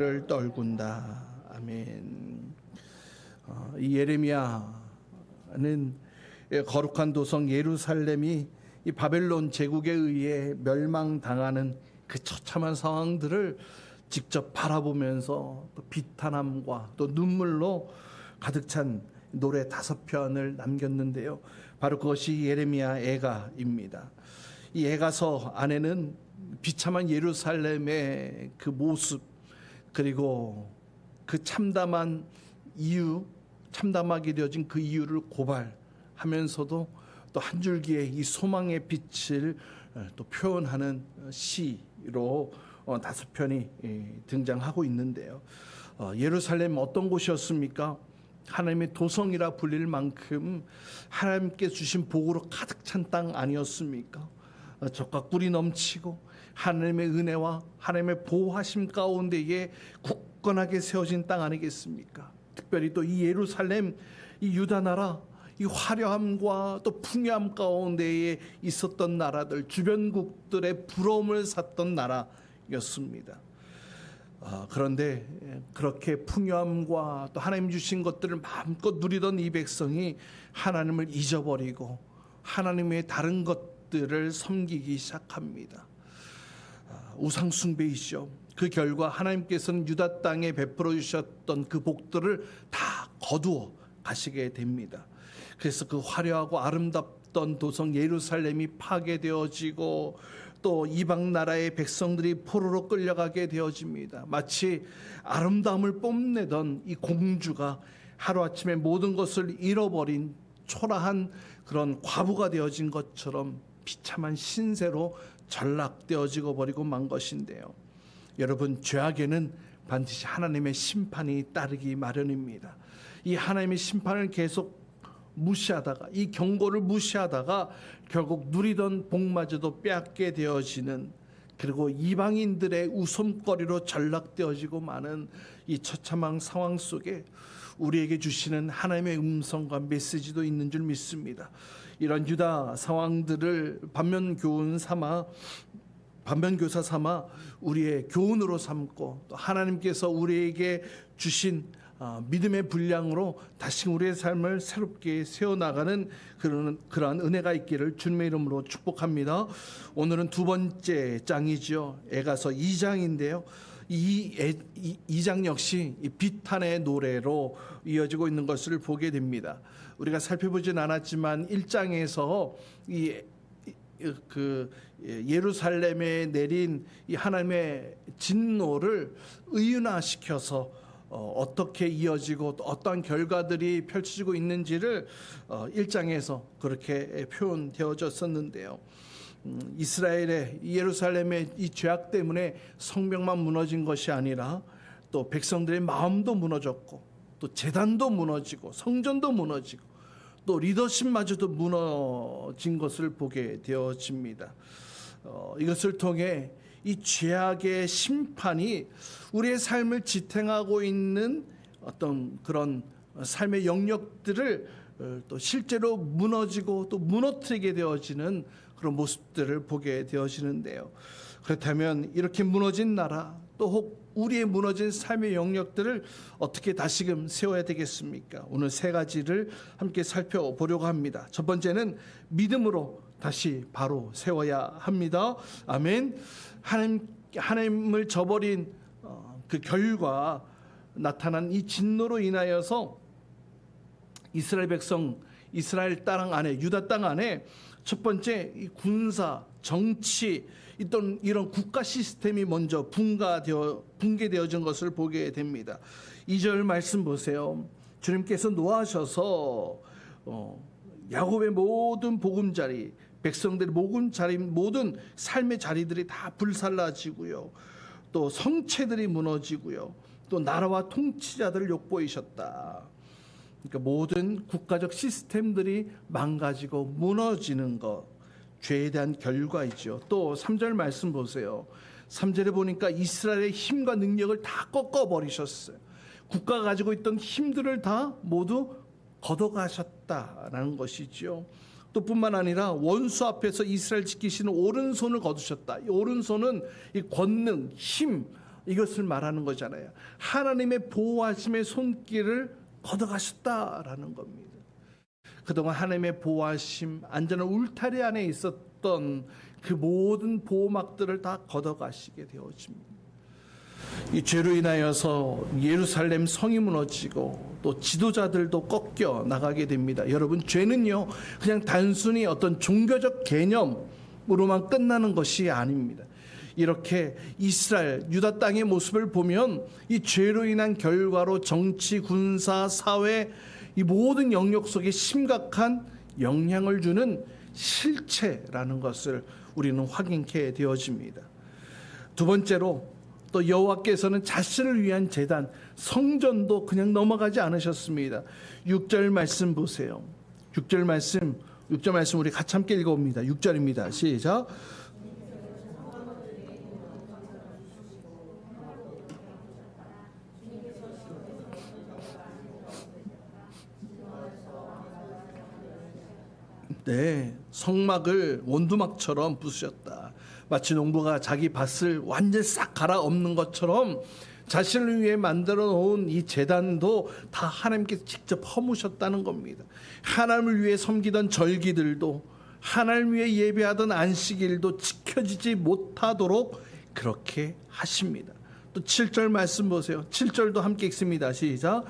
를 떨군다. 아멘. 이 예레미야는 거룩한 도성 예루살렘이 이 바벨론 제국에 의해 멸망당하는 그 처참한 상황들을 직접 바라보면서 또 비탄함과 또 눈물로 가득 찬 노래 5편을 남겼는데요. 바로 그것이 예레미야 애가입니다. 이 애가서 안에는 비참한 예루살렘의 그 모습, 그리고 그 참담한 이유, 참담하게 되어진 그 이유를 고발하면서도 또 한 줄기의 이 소망의 빛을 또 표현하는 시로 5편이 등장하고 있는데요. 예루살렘 어떤 곳이었습니까? 하나님의 도성이라 불릴 만큼 하나님께 주신 복으로 가득 찬 땅 아니었습니까? 젖과 꿀이 넘치고 하나님의 은혜와 하나님의 보호하심 가운데에 굳건하게 세워진 땅 아니겠습니까? 특별히 또 이 예루살렘, 이 유다 나라, 이 화려함과 또 풍요함 가운데에 있었던 나라들, 주변국들의 부러움을 샀던 나라였습니다. 그런데 그렇게 풍요함과 또 하나님 주신 것들을 마음껏 누리던 이 백성이 하나님을 잊어버리고 하나님의 다른 것들을 섬기기 시작합니다. 우상 숭배이죠. 그 결과 하나님께서는 유다 땅에 베풀어 주셨던 그 복들을 다 거두어 가시게 됩니다. 그래서 그 화려하고 아름답던 도성 예루살렘이 파괴되어지고 또 이방 나라의 백성들이 포로로 끌려가게 되어집니다. 마치 아름다움을 뽐내던 이 공주가 하루아침에 모든 것을 잃어버린 초라한 그런 과부가 되어진 것처럼 비참한 신세로 전락되어지고 버리고 만 것인데요. 여러분, 죄악에는 반드시 하나님의 심판이 따르기 마련입니다. 이 하나님의 심판을 계속 무시하다가, 이 경고를 무시하다가 결국 누리던 복마저도 빼앗게 되어지는, 그리고 이방인들의 웃음거리로 전락되어지고 마는 이 처참한 상황 속에 우리에게 주시는 하나님의 음성과 메시지도 있는 줄 믿습니다. 이런 유다 상황들을 반면교사 삼아 우리의 교훈으로 삼고 또 하나님께서 우리에게 주신 믿음의 분량으로 다시 우리의 삶을 새롭게 세워나가는 그러한 은혜가 있기를 주님의 이름으로 축복합니다. 오늘은 두 번째 장이죠. 애가서 2장인데요. 이 2장 역시 비탄의 노래로 이어지고 있는 것을 보게 됩니다. 우리가 살펴보진 않았지만 1장에서 예루살렘에 내린 이 하나님의 진노를 의윤화시켜서 어떻게 이어지고 또 어떠한 결과들이 펼쳐지고 있는지를 1장에서 그렇게 표현되어졌었는데요. 이스라엘의 예루살렘의 이 죄악 때문에 성벽만 무너진 것이 아니라 또 백성들의 마음도 무너졌고 또 제단도 무너지고 성전도 무너지고 또 리더십마저도 무너진 것을 보게 되어집니다. 이것을 통해 이 죄악의 심판이 우리의 삶을 지탱하고 있는 어떤 그런 삶의 영역들을 또 실제로 무너지고 또 무너뜨리게 되어지는 그런 모습들을 보게 되어지는데요. 그렇다면 이렇게 무너진 나라, 또 혹 우리의 무너진 삶의 영역들을 어떻게 다시금 세워야 되겠습니까? 오늘 3가지를 함께 살펴보려고 합니다. 첫 번째는 믿음으로 다시 바로 세워야 합니다. 아멘. 하나님을 저버린 그 결과 나타난 이 진노로 인하여서 이스라엘 백성, 이스라엘 땅 안에, 유다 땅 안에 첫 번째 이 군사, 정치, 이런 국가 시스템이 먼저 붕괴되어진 것을 보게 됩니다. 2절 말씀 보세요. 주님께서 노하셔서 야곱의 모든 보금자리, 백성들의 모든 삶의 자리들이 다 불살라지고요. 또 성체들이 무너지고요. 또 나라와 통치자들을 욕보이셨다. 그러니까 모든 국가적 시스템들이 망가지고 무너지는 것, 죄에 대한 결과이죠. 또 3절 말씀 보세요. 3절에 보니까 이스라엘의 힘과 능력을 다 꺾어버리셨어요. 국가가 가지고 있던 힘들을 다 모두 걷어가셨다라는 것이죠. 또 뿐만 아니라 원수 앞에서 이스라엘 지키시는 오른손을 거두셨다. 이 오른손은 이 권능, 힘, 이것을 말하는 거잖아요. 하나님의 보호하심의 손길을 걷어가셨다라는 겁니다. 그동안 하나님의 보호하심, 안전한 울타리 안에 있었던 그 모든 보호막들을 다 걷어가시게 되어집니다. 이 죄로 인하여서 예루살렘 성이 무너지고 또 지도자들도 꺾여 나가게 됩니다. 여러분, 죄는요 그냥 단순히 어떤 종교적 개념으로만 끝나는 것이 아닙니다. 이렇게 이스라엘 유다 땅의 모습을 보면 이 죄로 인한 결과로 정치, 군사, 사회 이 모든 영역 속에 심각한 영향을 주는 실체라는 것을 우리는 확인케 되어집니다. 두 번째로 또 여호와께서는 자신을 위한 제단 성전도 그냥 넘어가지 않으셨습니다. 6절 말씀 보세요. 6절 말씀 우리 같이 함께 읽어봅니다. 6절입니다. 시작. 네, 성막을 원두막처럼 부수셨다. 마치 농부가 자기 밭을 완전 싹 갈아엎는 것처럼 자신을 위해 만들어 놓은 이 제단도 다 하나님께서 직접 허무셨다는 겁니다. 하나님을 위해 섬기던 절기들도, 하나님을 위해 예배하던 안식일도 지켜지지 못하도록 그렇게 하십니다. 또 7절 말씀 보세요. 7절도 함께 읽습니다. 시작.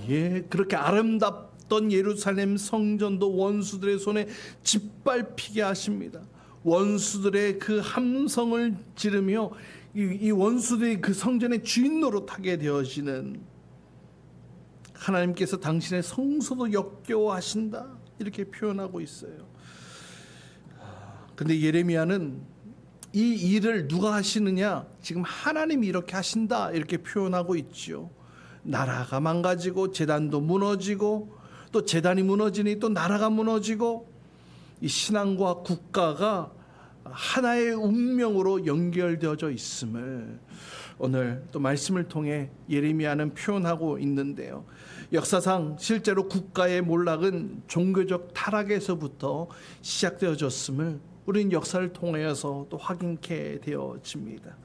예, 그렇게 아름답던 예루살렘 성전도 원수들의 손에 짓밟히게 하십니다. 원수들의 그 함성을 지르며 이 원수들이 그 성전의 주인 노릇하게 되어지는, 하나님께서 당신의 성소도 역겨워하신다 이렇게 표현하고 있어요. 근데 예레미야는 이 일을 누가 하시느냐, 지금 하나님이 이렇게 하신다 이렇게 표현하고 있죠. 나라가 망가지고 제단도 무너지고 또 제단이 무너지니 또 나라가 무너지고, 이 신앙과 국가가 하나의 운명으로 연결되어져 있음을 오늘 또 말씀을 통해 예레미야는 표현하고 있는데요. 역사상 실제로 국가의 몰락은 종교적 타락에서부터 시작되어졌음을 우리는 역사를 통하여서 또 확인케 되어집니다.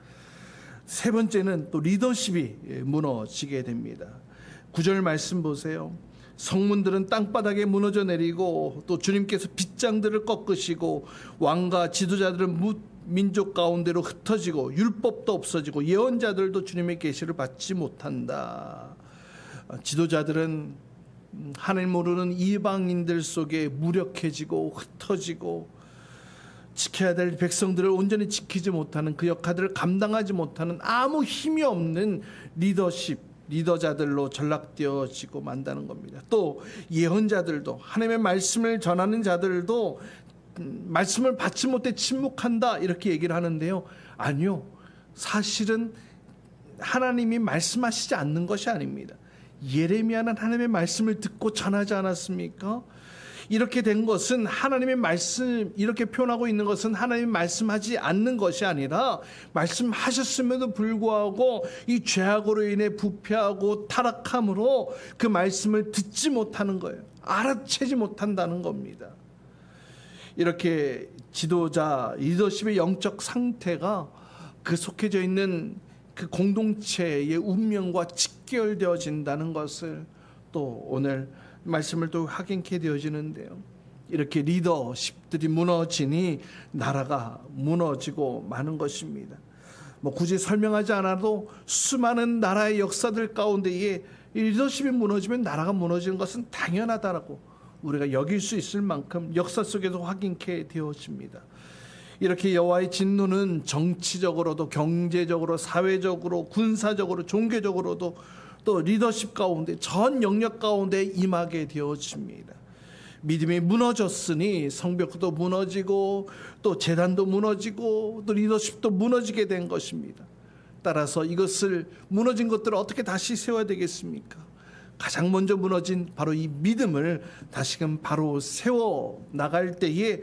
세 번째는 또 리더십이 무너지게 됩니다. 9절 말씀 보세요. 성문들은 땅바닥에 무너져 내리고 또 주님께서 빗장들을 꺾으시고 왕과 지도자들은 민족 가운데로 흩어지고 율법도 없어지고 예언자들도 주님의 계시를 받지 못한다. 지도자들은 하나님 모르는 이방인들 속에 무력해지고 흩어지고 지켜야 될 백성들을 온전히 지키지 못하는, 그 역할들을 감당하지 못하는 아무 힘이 없는 리더자들로 전락되어지고 만다는 겁니다. 또 예언자들도, 하나님의 말씀을 전하는 자들도 말씀을 받지 못해 침묵한다 이렇게 얘기를 하는데요. 아니요, 사실은 하나님이 말씀하시지 않는 것이 아닙니다. 예레미야는 하나님의 말씀을 듣고 전하지 않았습니까? 이렇게 된 것은 하나님의 말씀, 이렇게 표현하고 있는 것은 하나님이 말씀하지 않는 것이 아니라 말씀하셨음에도 불구하고 이 죄악으로 인해 부패하고 타락함으로 그 말씀을 듣지 못하는 거예요. 알아채지 못한다는 겁니다. 이렇게 지도자, 리더십의 영적 상태가 그 속해져 있는 그 공동체의 운명과 직결되어진다는 것을 또 오늘 말씀을 또 확인케 되어지는데요. 이렇게 리더십들이 무너지니 나라가 무너지고 마는 것입니다. 굳이 설명하지 않아도 수많은 나라의 역사들 가운데에 리더십이 무너지면 나라가 무너지는 것은 당연하다라고 우리가 여길 수 있을 만큼 역사 속에서 확인케 되어집니다. 이렇게 여호와의 진노는 정치적으로도 경제적으로 사회적으로 군사적으로 종교적으로도 또 리더십 가운데 전 영역 가운데 임하게 되어집니다. 믿음이 무너졌으니 성벽도 무너지고 또 제단도 무너지고 또 리더십도 무너지게 된 것입니다. 따라서 이것을 무너진 것들을 어떻게 다시 세워야 되겠습니까? 가장 먼저 무너진 바로 이 믿음을 다시금 바로 세워 나갈 때에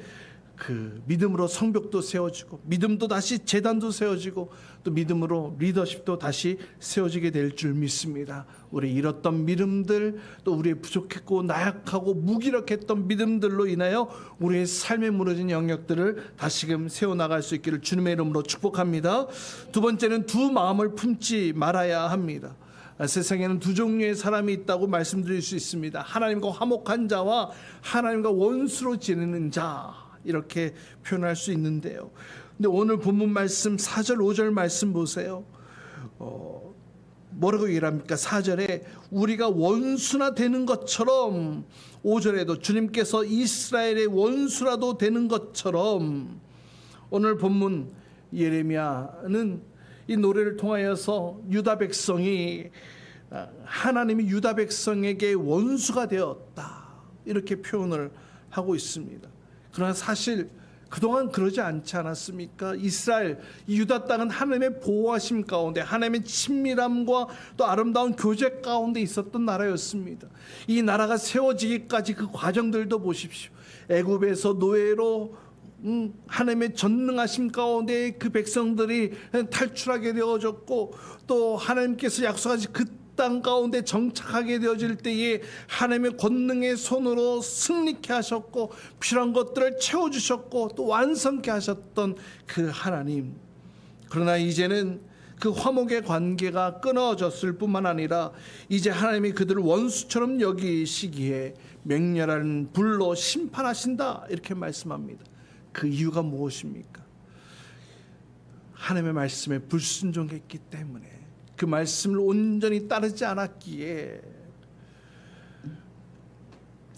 그 믿음으로 성벽도 세워지고, 믿음도 다시 제단도 세워지고, 또 믿음으로 리더십도 다시 세워지게 될 줄 믿습니다. 우리 잃었던 믿음들, 또 우리의 부족했고 나약하고 무기력했던 믿음들로 인하여 우리의 삶에 무너진 영역들을 다시금 세워나갈 수 있기를 주님의 이름으로 축복합니다. 두 번째는 두 마음을 품지 말아야 합니다. 세상에는 두 종류의 사람이 있다고 말씀드릴 수 있습니다. 하나님과 화목한 자와 하나님과 원수로 지내는 자, 이렇게 표현할 수 있는데요. 근데 오늘 본문 말씀 4절 5절 말씀 보세요. 뭐라고 얘기합니까? 4절에 우리가 원수나 되는 것처럼, 5절에도 주님께서 이스라엘의 원수라도 되는 것처럼, 오늘 본문 예레미야는 이 노래를 통하여서 유다 백성이, 하나님이 유다 백성에게 원수가 되었다, 이렇게 표현을 하고 있습니다. 그러나 사실 그동안 그러지 않지 않았습니까? 이스라엘, 유다 땅은 하나님의 보호하심 가운데, 하나님의 친밀함과 또 아름다운 교제 가운데 있었던 나라였습니다. 이 나라가 세워지기까지 그 과정들도 보십시오. 애굽에서 노예로 하나님의 전능하심 가운데 그 백성들이 탈출하게 되어졌고, 또 하나님께서 약속하신 그 땅 가운데 정착하게 되어질 때에 하나님의 권능의 손으로 승리케 하셨고, 필요한 것들을 채워주셨고 또 완성케 하셨던 그 하나님. 그러나 이제는 그 화목의 관계가 끊어졌을 뿐만 아니라 이제 하나님이 그들을 원수처럼 여기시기에 맹렬한 불로 심판하신다, 이렇게 말씀합니다. 그 이유가 무엇입니까? 하나님의 말씀에 불순종했기 때문에, 그 말씀을 온전히 따르지 않았기에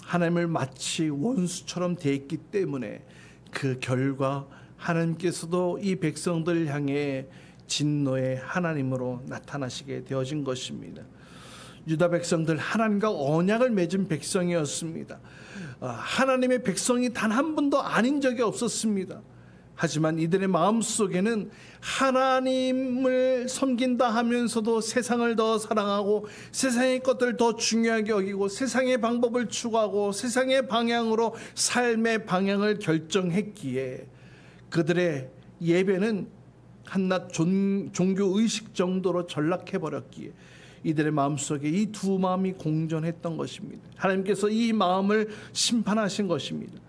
하나님을 마치 원수처럼 대했기 때문에 그 결과 하나님께서도 이 백성들을 향해 진노의 하나님으로 나타나시게 되어진 것입니다. 유다 백성들, 하나님과 언약을 맺은 백성이었습니다. 하나님의 백성이 단 한 번도 아닌 적이 없었습니다. 하지만 이들의 마음속에는 하나님을 섬긴다 하면서도 세상을 더 사랑하고 세상의 것들을 더 중요하게 여기고 세상의 방법을 추구하고 세상의 방향으로 삶의 방향을 결정했기에 그들의 예배는 한낱 종교의식 정도로 전락해버렸기에 이들의 마음속에 이 두 마음이 공존했던 것입니다. 하나님께서 이 마음을 심판하신 것입니다.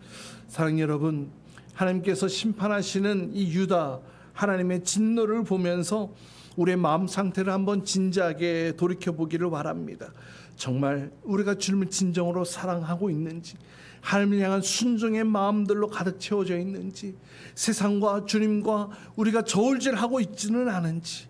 사랑하는 여러분, 하나님께서 심판하시는 이 유다 하나님의 진노를 보면서 우리의 마음 상태를 한번 진지하게 돌이켜보기를 바랍니다. 정말 우리가 주님을 진정으로 사랑하고 있는지, 하나님을 향한 순종의 마음들로 가득 채워져 있는지, 세상과 주님과 우리가 저울질하고 있지는 않은지,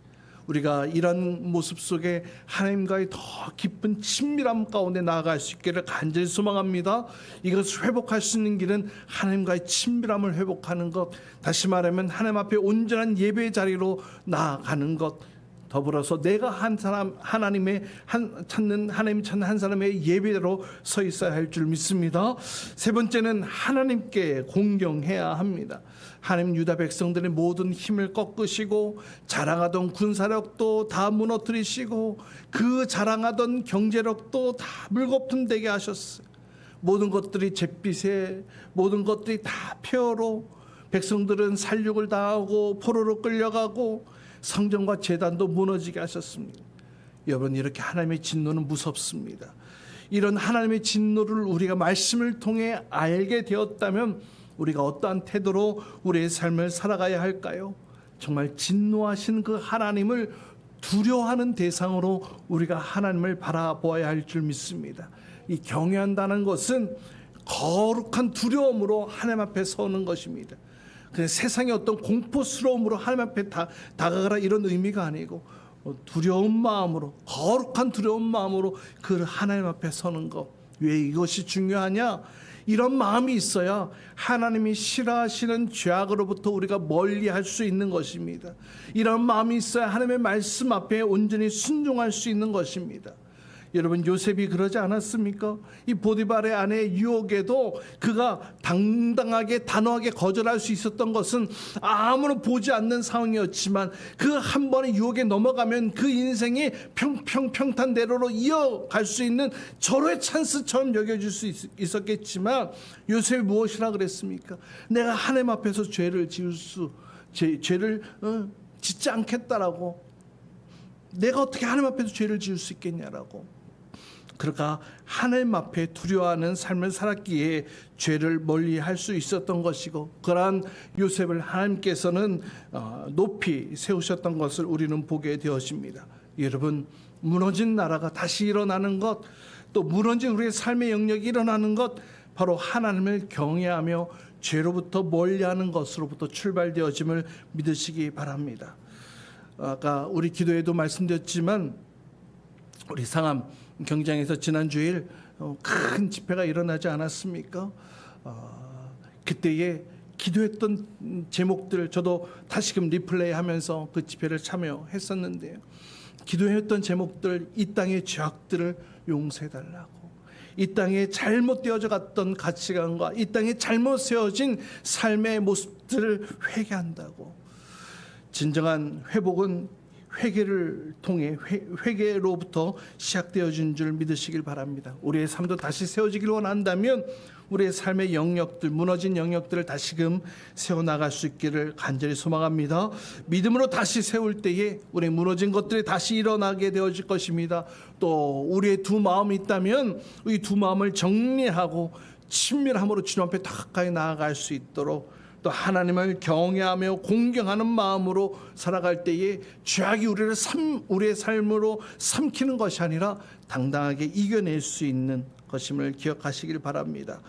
우리가 이런 모습 속에 하나님과의 더 깊은 친밀함 가운데 나아갈 수 있기를 간절히 소망합니다. 이것을 회복할 수 있는 길은 하나님과의 친밀함을 회복하는 것, 다시 말하면 하나님 앞에 온전한 예배의 자리로 나아가는 것, 더불어서 내가 하나님 찾는 한 사람의 예배로 서 있어야 할 줄 믿습니다. 세 번째는 하나님께 공경해야 합니다. 하나님 유다 백성들의 모든 힘을 꺾으시고 자랑하던 군사력도 다 무너뜨리시고 그 자랑하던 경제력도 다 물거품 되게 하셨어요. 모든 것들이 잿빛에, 모든 것들이 다 폐허로, 백성들은 살육을 당하고 포로로 끌려가고 성전과 제단도 무너지게 하셨습니다. 여러분, 이렇게 하나님의 진노는 무섭습니다. 이런 하나님의 진노를 우리가 말씀을 통해 알게 되었다면 우리가 어떠한 태도로 우리의 삶을 살아가야 할까요? 정말 진노하신 그 하나님을 두려워하는 대상으로 우리가 하나님을 바라보아야 할 줄 믿습니다. 이 경외한다는 것은 거룩한 두려움으로 하나님 앞에 서는 것입니다. 그냥 세상의 어떤 공포스러움으로 하나님 앞에 다가가라, 이런 의미가 아니고 두려운 마음으로, 거룩한 두려운 마음으로 그 하나님 앞에 서는 것. 왜 이것이 중요하냐? 이런 마음이 있어야 하나님이 싫어하시는 죄악으로부터 우리가 멀리할 수 있는 것입니다. 이런 마음이 있어야 하나님의 말씀 앞에 온전히 순종할 수 있는 것입니다. 여러분, 요셉이 그러지 않았습니까? 이 보디발의 아내 유혹에도 그가 당당하게 단호하게 거절할 수 있었던 것은 아무런 보지 않는 상황이었지만 그 한 번의 유혹에 넘어가면 그 인생이 평탄대로로 이어갈 수 있는 절호의 찬스처럼 여겨질 수 있었겠지만 요셉이 무엇이라 그랬습니까? 내가 하나님 앞에서 죄를 짓지 않겠다라고. 내가 어떻게 하나님 앞에서 죄를 지을 수 있겠냐라고. 그러니까 하나님 앞에 두려워하는 삶을 살았기에 죄를 멀리할 수 있었던 것이고, 그러한 요셉을 하나님께서는 높이 세우셨던 것을 우리는 보게 되었습니다. 여러분, 무너진 나라가 다시 일어나는 것, 또 무너진 우리의 삶의 영역이 일어나는 것, 바로 하나님을 경외하며 죄로부터 멀리하는 것으로부터 출발되어짐을 믿으시기 바랍니다. 아까 우리 기도에도 말씀드렸지만 우리 상암 경장에서 지난 주일 큰 집회가 일어나지 않았습니까? 그때에 기도했던 제목들 저도 다시금 리플레이하면서 그 집회를 참여했었는데요. 기도했던 제목들, 이 땅의 죄악들을 용서해달라고, 이 땅에 잘못되어져 갔던 가치관과 이 땅에 잘못 세워진 삶의 모습들을 회개한다고. 진정한 회복은 회개를 통해 회개로부터 시작되어진 줄 믿으시길 바랍니다. 우리의 삶도 다시 세워지길 원한다면 우리의 삶의 영역들, 무너진 영역들을 다시금 세워나갈 수 있기를 간절히 소망합니다. 믿음으로 다시 세울 때에 우리의 무너진 것들이 다시 일어나게 되어질 것입니다. 또 우리의 두 마음이 있다면 이 두 마음을 정리하고 친밀함으로 주님 앞에 더 가까이 나아갈 수 있도록, 또 하나님을 경외하며 공경하는 마음으로 살아갈 때에 죄악이 우리의 삶으로 삼키는 것이 아니라 당당하게 이겨낼 수 있는 것임을 기억하시길 바랍니다.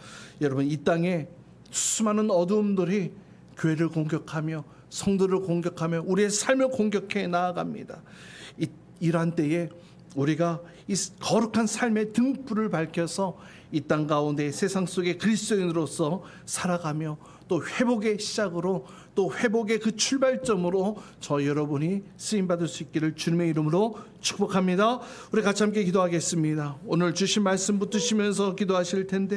여러분, 이 땅에 수많은 어두움들이 교회를 공격하며 성도를 공격하며 우리의 삶을 공격해 나아갑니다. 이러한 때에 우리가 이 거룩한 삶의 등불을 밝혀서 이 땅 가운데 세상 속의 그리스도인으로서 살아가며 또 회복의 시작으로, 또 회복의 그 출발점으로 저 여러분이 쓰임받을 수 있기를 주님의 이름으로 축복합니다. 우리 같이 함께 기도하겠습니다. 오늘 주신 말씀 붙드시면서 기도하실 텐데요.